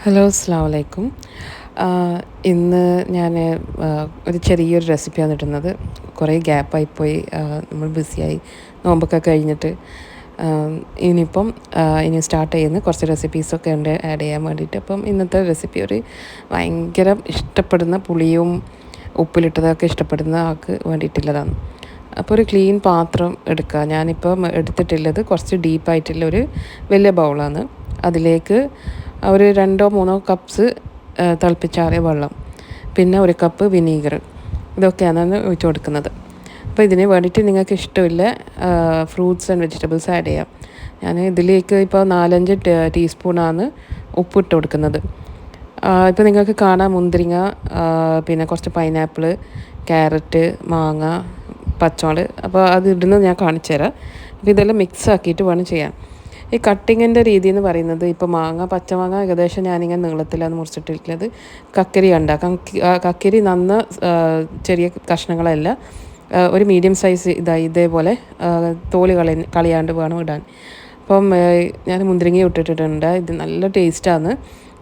Hello അസ്സലാമു അലൈക്കും. ഇന്ന് ഞാൻ ഒരു ചെറിയൊരു റെസിപ്പിയാണ് ഇടുന്നത്. കുറേ ഗ്യാപ്പായിപ്പോയി, നമ്മൾ ബിസിയായി നോമ്പൊക്കെ കഴിഞ്ഞിട്ട്. ഇനിയിപ്പം ഇനി സ്റ്റാർട്ട് ചെയ്യുന്ന കുറച്ച് റെസിപ്പീസൊക്കെ ഉണ്ട് ആഡ് ചെയ്യാൻ വേണ്ടിയിട്ട്. അപ്പം ഇന്നത്തെ റെസിപ്പി ഒരു ഭയങ്കര ഇഷ്ടപ്പെടുന്ന പുളിയും ഉപ്പിലിട്ടതൊക്കെ ഇഷ്ടപ്പെടുന്ന ആൾക്ക് വേണ്ടിയിട്ടുള്ളതാണ്. അപ്പോൾ ഒരു ക്ലീൻ പാത്രം എടുക്കുക. ഞാനിപ്പം എടുത്തിട്ടുള്ളത് കുറച്ച് ഡീപ്പായിട്ടുള്ള ഒരു വലിയ ബൗളാണ്. അതിലേക്ക് ഒരു 2-3 കപ്സ് തിളപ്പിച്ചാറിയ വെള്ളം, പിന്നെ 1 കപ്പ് വിനീഗർ, ഇതൊക്കെയാണ് ഒഴിച്ച് കൊടുക്കുന്നത്. അപ്പോൾ ഇതിന് വേണ്ടിയിട്ട് നിങ്ങൾക്ക് ഇഷ്ടമില്ല ഫ്രൂട്ട്സ് ആൻഡ് വെജിറ്റബിൾസ് ആഡ് ചെയ്യാം. ഞാൻ ഇതിലേക്ക് ഇപ്പോൾ 4-5 ടീസ്പൂണാണ് ഉപ്പിട്ട് കൊടുക്കുന്നത്. ഇപ്പോൾ നിങ്ങൾക്ക് കാണാം മുന്തിരിങ്ങ, പിന്നെ കുറച്ച് പൈനാപ്പിൾ, ക്യാരറ്റ്, മാങ്ങ, പച്ചമുളക്. അപ്പോൾ അത് ഇടുന്നത് ഞാൻ കാണിച്ചു തരാം. അപ്പോൾ ഇതെല്ലാം മിക്സ് ആക്കിയിട്ട് വേണം ചെയ്യാൻ. ഈ കട്ടിങ്ങിൻ്റെ രീതി എന്ന് പറയുന്നത്, ഇപ്പോൾ പച്ചമാങ്ങ ഏകദേശം ഞാനിങ്ങനെ നീളത്തിലാണ് മുറിച്ചിട്ടിട്ടുള്ളത്. കക്കരി കക്കരി ചെറിയ കഷ്ണങ്ങളല്ല, ഒരു മീഡിയം സൈസ് ഇതേപോലെ തോല് കളയാണ്ട് വേണം ഇടാൻ. അപ്പം ഞാൻ മുന്തിരിങ്ങ ഇട്ടിട്ടുണ്ട്. ഇത് നല്ല ടേസ്റ്റാണ്.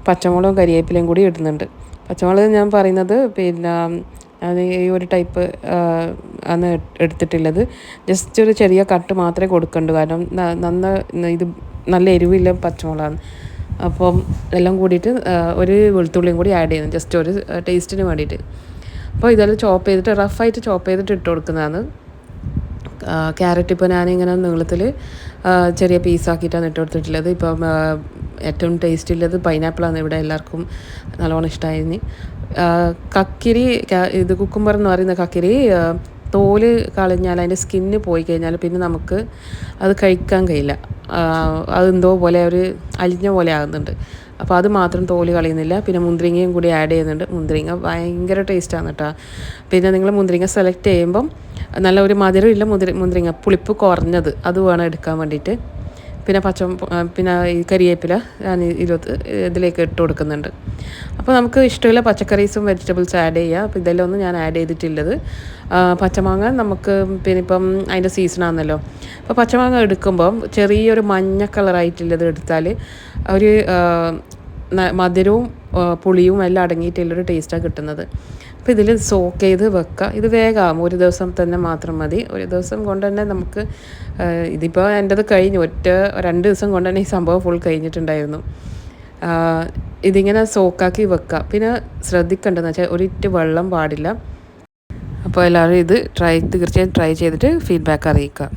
പച്ചമുളകും കരിവേപ്പിലയും കൂടി ഇടുന്നുണ്ട്. പച്ചമുളക് ഞാൻ പറയുന്നത് പിന്നെ അത് ഈ ഒരു ടൈപ്പ് ആണ് എടുത്തിട്ടുള്ളത്. ജസ്റ്റ് ഒരു ചെറിയ കട്ട് മാത്രമേ കൊടുക്കണ്ടൂ, കാരണം ഇത് നല്ല എരിവില്ല പച്ചമുളകാണ്. അപ്പം എല്ലാം കൂടിയിട്ട് ഒരു വെളുത്തുള്ളിയും കൂടി ആഡ് ചെയ്യുന്നു, ജസ്റ്റ് ഒരു ടേസ്റ്റിന് വേണ്ടിയിട്ട്. അപ്പോൾ ഇതെല്ലാം റഫായിട്ട് ചോപ്പ് ചെയ്തിട്ട് ഇട്ട് കൊടുക്കുന്നതാണ്. ക്യാരറ്റ് ഇപ്പോൾ ഞാനിങ്ങനെ നീളത്തിൽ ചെറിയ പീസാക്കിയിട്ടാണ് ഇട്ട് കൊടുത്തിട്ടുള്ളത്. ഇപ്പം ഏറ്റവും ടേസ്റ്റ് ഉള്ളത് പൈനാപ്പിളാണ്. ഇവിടെ എല്ലാവർക്കും നല്ലോണം ഇഷ്ടമായിരുന്നു. കക്കിരി, ഇത് കുക്കുംബർ എന്ന് പറയുന്ന കക്കിരി തോല് കളഞ്ഞാൽ, അതിൻ്റെ സ്കിന്ന് പോയി കഴിഞ്ഞാൽ പിന്നെ നമുക്ക് അത് കഴിക്കാൻ കഴിയില്ല. അതെന്തോ പോലെ ഒരു അലിഞ്ഞ പോലെ ആകുന്നുണ്ട്. അപ്പോൾ അത് മാത്രം തോല് കളയുന്നില്ല. പിന്നെ മുന്തിരിങ്ങയും കൂടി ആഡ് ചെയ്യുന്നുണ്ട്. മുന്തിരിങ്ങ ഭയങ്കര ടേസ്റ്റാണ് കേട്ടോ. പിന്നെ നിങ്ങൾ മുന്തിരിങ്ങ സെലക്ട് ചെയ്യുമ്പം നല്ല ഒരു മധുരമില്ല മുന്തിരിങ്ങ, പുളിപ്പ് കുറഞ്ഞത് അത് വേണം എടുക്കാൻ വേണ്ടിയിട്ട്. പിന്നെ ഈ കരിവേപ്പില ഞാൻ ഇതിലേക്ക് ഇട്ട് കൊടുക്കുന്നുണ്ട്. അപ്പോൾ നമുക്ക് ഇഷ്ടമുള്ള പച്ചക്കറീസും വെജിറ്റബിൾസ് ആഡ് ചെയ്യുക. അപ്പോൾ ഇതെല്ലാം ഒന്നും ഞാൻ ആഡ് ചെയ്തിട്ടുള്ളത്. പച്ചമാങ്ങ നമുക്ക് പിന്നെ ഇപ്പം അതിൻ്റെ സീസണാണല്ലോ. അപ്പോൾ പച്ചമാങ്ങ എടുക്കുമ്പം ചെറിയൊരു മഞ്ഞ കളറായിട്ടുള്ളത് എടുത്താൽ ഒരു മധുരവും പുളിയും എല്ലാം അടങ്ങിയിട്ടുള്ളൊരു ടേസ്റ്റാണ് കിട്ടുന്നത്. അപ്പോൾ ഇതിൽ സോക്ക് ചെയ്ത് വെക്കുക. ഇത് വേഗമാകും, ഒരു ദിവസം തന്നെ മാത്രം മതി. ഒരു ദിവസം കൊണ്ട് തന്നെ നമുക്ക് ഇതിപ്പോൾ എൻ്റെത് കഴിഞ്ഞു, 2 ദിവസം കൊണ്ട് തന്നെ ഈ സംഭവം ഫുൾ കഴിഞ്ഞിട്ടുണ്ടായിരുന്നു. ഇതിങ്ങനെ സോക്കാക്കി വെക്കുക. പിന്നെ ശ്രദ്ധിക്കേണ്ടതെന്ന് വെച്ചാൽ ഒരിറ്റ് വെള്ളം പാടില്ല. അപ്പോൾ എല്ലാവരും ഇത് തീർച്ചയായും ട്രൈ ചെയ്തിട്ട് ഫീഡ്ബാക്ക് അറിയിക്കുക.